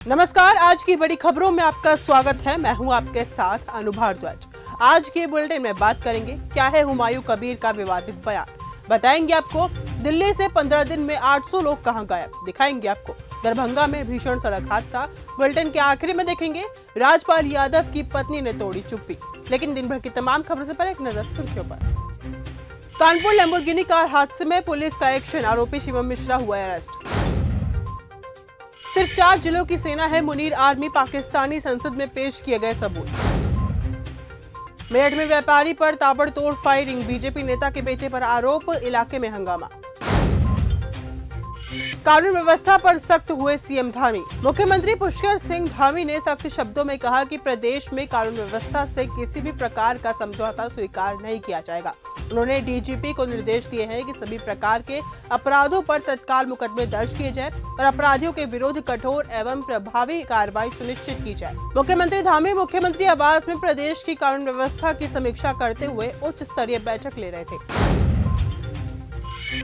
नमस्कार, आज की बड़ी खबरों में आपका स्वागत है। मैं हूं आपके साथ अनु भारद्वाज। आज के बुलेटिन में बात करेंगे क्या है हुमायूं कबीर का विवादित बयान। बताएंगे आपको दिल्ली से 15 दिन में 800 लोग कहां गायब। दिखाएंगे आपको दरभंगा में भीषण सड़क हादसा। बुलेटिन के आखिरी में देखेंगे राजपाल यादव की पत्नी ने तोड़ी चुप्पी। लेकिन दिन भर की तमाम खबरों से पहले एक नजर सुर्खियों पर। कानपुर लैम्बोर्गिनी कार हादसे में पुलिस का एक्शन, आरोपी शिवम मिश्रा हुआ अरेस्ट। सिर्फ 4 जिलों की सेना है मुनीर आर्मी, पाकिस्तानी संसद में पेश किए गए सबूत। मेरठ में व्यापारी पर ताबड़तोड़ फायरिंग, बीजेपी नेता के बेटे पर आरोप, इलाके में हंगामा। कानून व्यवस्था पर सख्त हुए सीएम धामी। मुख्यमंत्री पुष्कर सिंह धामी ने सख्त शब्दों में कहा कि प्रदेश में कानून व्यवस्था से किसी भी प्रकार का समझौता स्वीकार नहीं किया जाएगा। उन्होंने डीजीपी को निर्देश दिए हैं कि सभी प्रकार के अपराधों पर तत्काल मुकदमे दर्ज किए जाए और अपराधियों के विरुद्ध कठोर एवं प्रभावी कार्रवाई सुनिश्चित की जाए। मुख्यमंत्री धामी मुख्यमंत्री आवास में प्रदेश की कानून व्यवस्था की समीक्षा करते हुए उच्च स्तरीय बैठक ले रहे थे।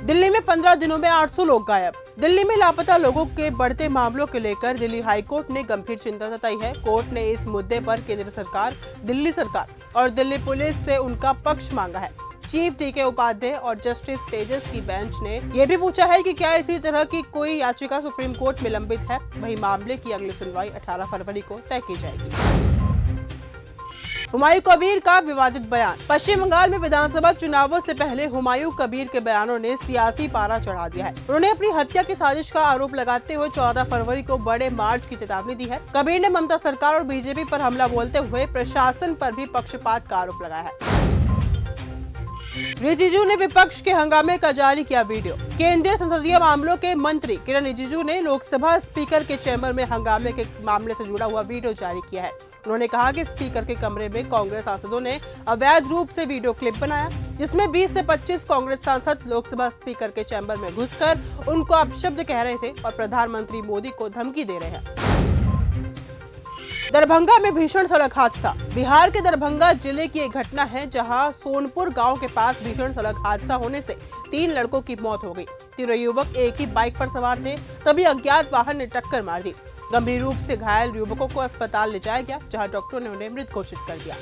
दिल्ली में 15 दिनों में 800 लोग गायब। दिल्ली में लापता लोगों के बढ़ते मामलों को लेकर दिल्ली हाईकोर्ट ने गंभीर चिंता जताई है। कोर्ट ने इस मुद्दे पर केंद्र सरकार, दिल्ली सरकार और दिल्ली पुलिस से उनका पक्ष मांगा है। चीफ डीके उपाध्याय और जस्टिस तेजस की बेंच ने यह भी पूछा है कि क्या इसी तरह की कोई याचिका सुप्रीम कोर्ट में लंबित है। वहीं मामले की अगली सुनवाई 18 फरवरी को तय की जाएगी। हुमायूं कबीर का विवादित बयान। पश्चिम बंगाल में विधानसभा चुनावों से पहले हुमायूं कबीर के बयानों ने सियासी पारा चढ़ा दिया है। उन्होंने अपनी हत्या की साजिश का आरोप लगाते हुए 14 फरवरी को बड़े मार्च की चेतावनी दी है। कबीर ने ममता सरकार और बीजेपी पर हमला बोलते हुए प्रशासन पर भी पक्षपात का आरोप लगाया है। रिजिजू ने विपक्ष के हंगामे का जारी किया वीडियो। केंद्रीय संसदीय मामलों के मंत्री किरण रिजिजू ने लोकसभा स्पीकर के चैम्बर में हंगामे के मामले से जुड़ा हुआ वीडियो जारी किया है। उन्होंने कहा कि स्पीकर के कमरे में कांग्रेस सांसदों ने अवैध रूप से वीडियो क्लिप बनाया, जिसमें 20 से 25 कांग्रेस सांसद लोकसभा स्पीकर के चैम्बर में घुसकर उनको अपशब्द कह रहे थे और प्रधानमंत्री मोदी को धमकी दे रहे हैं। दरभंगा में भीषण सड़क हादसा। बिहार के दरभंगा जिले की एक घटना है, जहां सोनपुर गांव के पास भीषण सड़क हादसा होने से 3 लड़कों की मौत हो गई। तीनों युवक एक ही बाइक पर सवार थे, तभी अज्ञात वाहन ने टक्कर मार दी। गंभीर रूप से घायल युवकों को अस्पताल ले जाया गया, जहां डॉक्टरों ने उन्हें मृत घोषित कर दिया।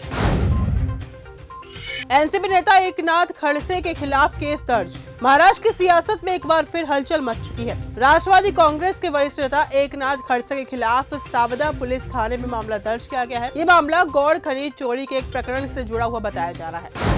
एनसीपी नेता एकनाथ खड़से के खिलाफ केस दर्ज। महाराष्ट्र की सियासत में एक बार फिर हलचल मच चुकी है। राष्ट्रवादी कांग्रेस के वरिष्ठ नेता एकनाथ खड़से के खिलाफ सावदा पुलिस थाने में मामला दर्ज किया गया है। ये मामला गौड़ खनिज चोरी के एक प्रकरण से जुड़ा हुआ बताया जा रहा है।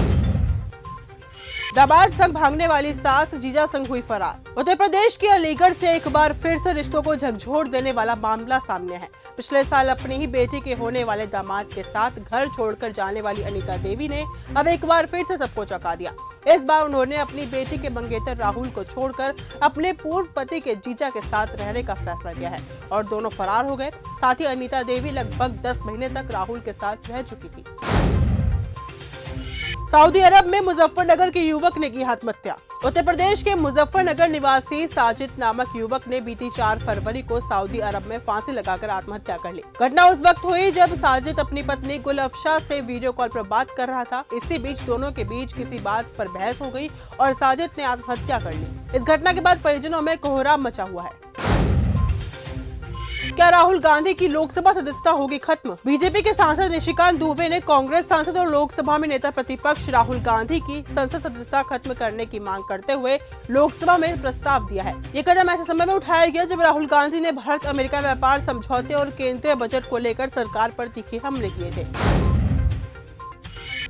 दामाद संग भागने वाली सास जीजा संग हुई फरार। उत्तर प्रदेश के अलीगढ़ से एक बार फिर से रिश्तों को झकझोर देने वाला मामला सामने है। पिछले साल अपनी ही बेटी के होने वाले दामाद के साथ घर छोड़कर जाने वाली अनीता देवी ने अब एक बार फिर से सबको चौंका दिया। इस बार उन्होंने अपनी बेटी के मंगेतर राहुल को छोड़कर अपने पूर्व पति के जीजा के साथ रहने का फैसला किया है और दोनों फरार हो गए। साथ ही अनीता देवी लगभग 10 महीने तक राहुल के साथ रह चुकी थी। सऊदी अरब में मुजफ्फरनगर के युवक ने की आत्महत्या। उत्तर प्रदेश के मुजफ्फरनगर निवासी साजिद नामक युवक ने बीती 4 फरवरी को सऊदी अरब में फांसी लगाकर आत्महत्या कर ली। घटना उस वक्त हुई जब साजिद अपनी पत्नी गुल अफशा से वीडियो कॉल पर बात कर रहा था। इसी बीच दोनों के बीच किसी बात पर बहस हो गई और साजिद ने आत्महत्या कर ली। इस घटना के बाद परिजनों में कोहराम मचा हुआ है। क्या राहुल गांधी की लोकसभा सदस्यता होगी खत्म? बीजेपी के सांसद निशिकांत दुबे ने कांग्रेस सांसद और लोकसभा में नेता प्रतिपक्ष राहुल गांधी की संसद सदस्यता खत्म करने की मांग करते हुए लोकसभा में प्रस्ताव दिया है। ये कदम ऐसे समय में उठाया गया जब राहुल गांधी ने भारत अमेरिका व्यापार समझौते और केंद्रीय बजट को लेकर सरकार पर तीखे हमले किए थे।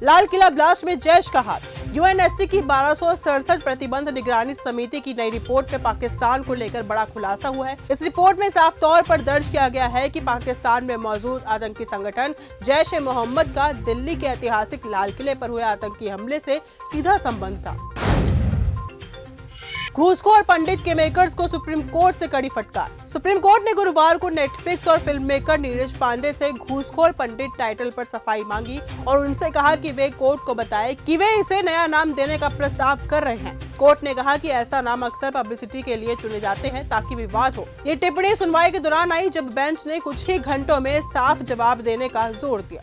लाल किला ब्लास्ट में जैश का हाथ। यूएनएससी की 1267 प्रतिबंध निगरानी समिति की नई रिपोर्ट में पाकिस्तान को लेकर बड़ा खुलासा हुआ है। इस रिपोर्ट में साफ तौर पर दर्ज किया गया है कि पाकिस्तान में मौजूद आतंकी संगठन जैश-ए-मोहम्मद का दिल्ली के ऐतिहासिक लाल किले पर हुए आतंकी हमले से सीधा संबंध था। घूसखोर पंडित के मेकर्स को सुप्रीम कोर्ट से कड़ी फटकार। सुप्रीम कोर्ट ने गुरुवार को नेटफ्लिक्स और फिल्म मेकर नीरज पांडे से घूसखोर पंडित टाइटल पर सफाई मांगी और उनसे कहा कि वे कोर्ट को बताएं कि वे इसे नया नाम देने का प्रस्ताव कर रहे हैं। कोर्ट ने कहा कि ऐसा नाम अक्सर पब्लिसिटी के लिए चुने जाते हैं ताकि विवाद हो। ये टिप्पणी सुनवाई के दौरान आई जब बेंच ने कुछ ही घंटों में साफ जवाब देने का जोर दिया।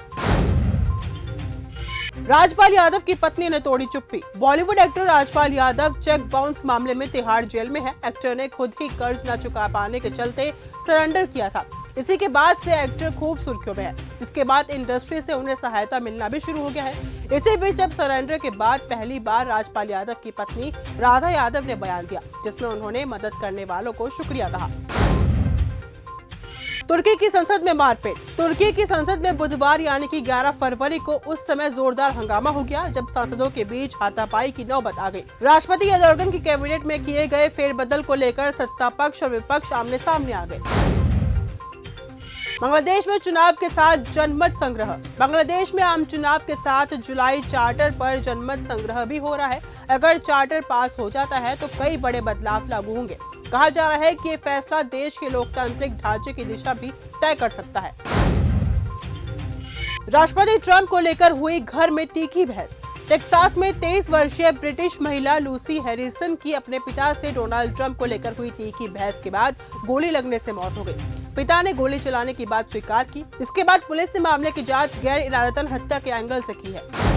राजपाल यादव की पत्नी ने तोड़ी चुप्पी। Bollywood actor Rajpal Yadav cheque bounce मामले में तिहाड़ जेल में है। एक्टर ने खुद ही कर्ज न चुका पाने के चलते सरेंडर किया था। इसी के बाद से एक्टर खूब सुर्खियों में है, जिसके बाद इंडस्ट्री से उन्हें सहायता मिलना भी शुरू हो गया है। इसी बीच अब सरेंडर के बाद पहली बार राजपाल यादव की पत्नी राधा यादव ने बयान दिया, जिसमें उन्होंने मदद करने वालों को शुक्रिया कहा। तुर्की की संसद में मारपीट। तुर्की की संसद में बुधवार यानी कि 11 फरवरी को उस समय जोरदार हंगामा हो गया जब सांसदों के बीच हाथापाई की नौबत आ गई। राष्ट्रपति एर्दोगन की कैबिनेट में किए गए फेरबदल को लेकर सत्ता पक्ष और विपक्ष आमने सामने आ गए। बांग्लादेश में चुनाव के साथ जनमत संग्रह। बांग्लादेश में आम चुनाव के साथ जुलाई चार्टर पर जनमत संग्रह भी हो रहा है। अगर चार्टर पास हो जाता है तो कई बड़े बदलाव लागू होंगे। कहा जा रहा है कि ये फैसला देश के लोकतांत्रिक ढांचे की दिशा भी तय कर सकता है। राष्ट्रपति ट्रंप को लेकर हुई घर में तीखी बहस। टेक्सास में 23 वर्षीय ब्रिटिश महिला लूसी हैरिसन की अपने पिता से डोनाल्ड ट्रंप को लेकर हुई तीखी बहस के बाद गोली लगने से मौत हो गई। पिता ने गोली चलाने की बात स्वीकार की। इसके बाद पुलिस ने मामले की जांच गैर इरादतन हत्या के एंगल से की है।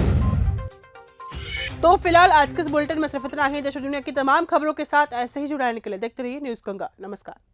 तो फिलहाल आज के इस बुलेटिन में सिर्फ इतना ही। देश और दुनिया की तमाम खबरों के साथ ऐसे ही जुड़े रहने के लिए देखते रहिए न्यूज़ गंगा। नमस्कार।